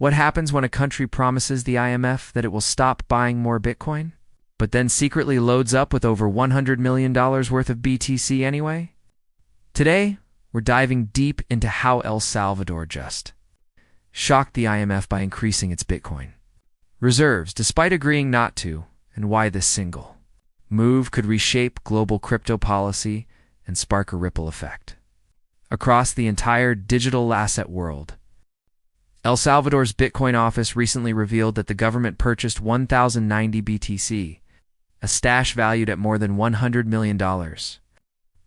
What happens when a country promises the IMF that it will stop buying more Bitcoin, but then secretly loads up with over $100 million worth of BTC anyway? Today, we're diving deep into how El Salvador just shocked the IMF by increasing its Bitcoin reserves despite agreeing not to, and why this single move could reshape global crypto policy and spark a ripple effect across the entire digital asset world. El Salvador's Bitcoin office recently revealed that the government purchased 1,090 BTC, a stash valued at more than $100 million.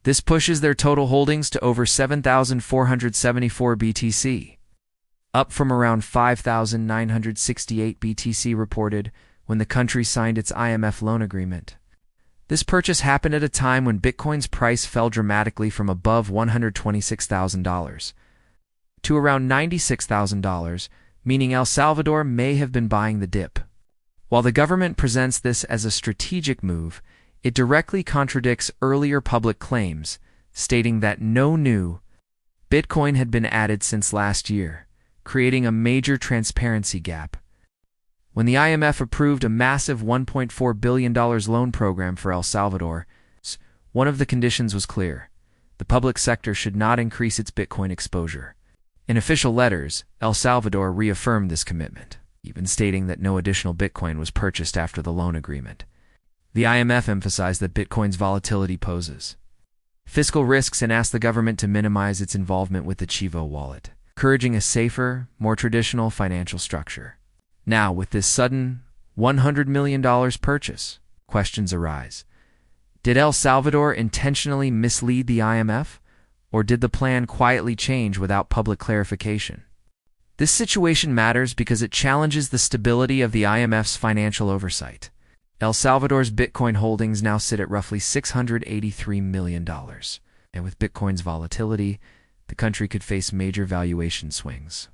This pushes their total holdings to over 7,474 BTC, up from around 5,968 BTC reported when the country signed its IMF loan agreement. This purchase happened at a time when Bitcoin's price fell dramatically from above $126,000 to around $96,000, meaning El Salvador may have been buying the dip. While the government presents this as a strategic move, it directly contradicts earlier public claims, stating that no new Bitcoin had been added since last year, creating a major transparency gap. When the IMF approved a massive $1.4 billion loan program for El Salvador, one of the conditions was clear: the public sector should not increase its Bitcoin exposure. In official letters, El Salvador reaffirmed this commitment, even stating that no additional Bitcoin was purchased after the loan agreement. The IMF emphasized that Bitcoin's volatility poses fiscal risks and asked the government to minimize its involvement with the Chivo wallet, encouraging a safer, more traditional financial structure. Now, with this sudden $100 million purchase, questions arise. Did El Salvador intentionally mislead the IMF, or did the plan quietly change without public clarification? This situation matters because it challenges the stability of the IMF's financial oversight. El Salvador's Bitcoin holdings now sit at roughly $683 million, and with Bitcoin's volatility, the country could face major valuation swings.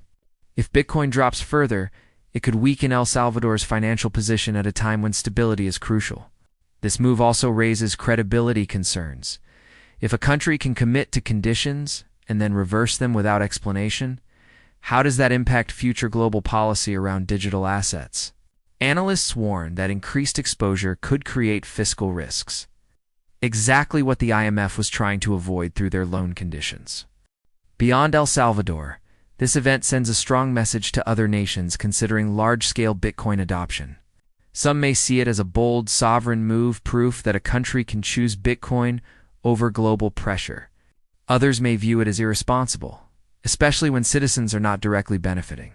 If Bitcoin drops further, it could weaken El Salvador's financial position at a time when stability is crucial. This move also raises credibility concerns. If a country can commit to conditions and then reverse them without explanation, how does that impact future global policy around digital assets? Analysts warn that increased exposure could create fiscal risks, exactly what the IMF was trying to avoid through their loan conditions. Beyond El Salvador, this event sends a strong message to other nations considering large-scale Bitcoin adoption. Some may see it as a bold, sovereign move, proof that a country can choose Bitcoin over global pressure. Others may view it as irresponsible, especially when citizens are not directly benefiting.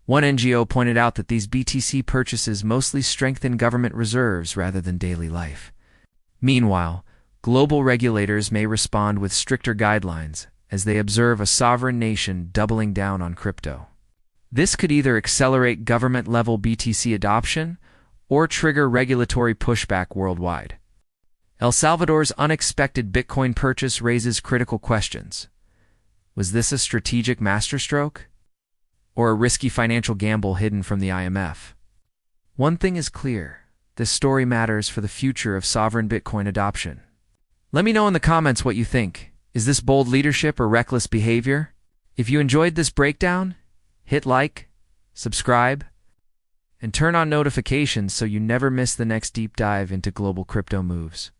One NGO pointed out that these BTC purchases mostly strengthen government reserves rather than daily life. Meanwhile, global regulators may respond with stricter guidelines as they observe a sovereign nation doubling down on crypto. This could either accelerate government-level BTC adoption or trigger regulatory pushback worldwide. El Salvador's unexpected Bitcoin purchase raises critical questions. Was this a strategic masterstroke, or a risky financial gamble hidden from the IMF? One thing is clear: this story matters for the future of sovereign Bitcoin adoption. Let me know in the comments what you think. Is this bold leadership or reckless behavior? If you enjoyed this breakdown, hit like, subscribe, and turn on notifications so you never miss the next deep dive into global crypto moves.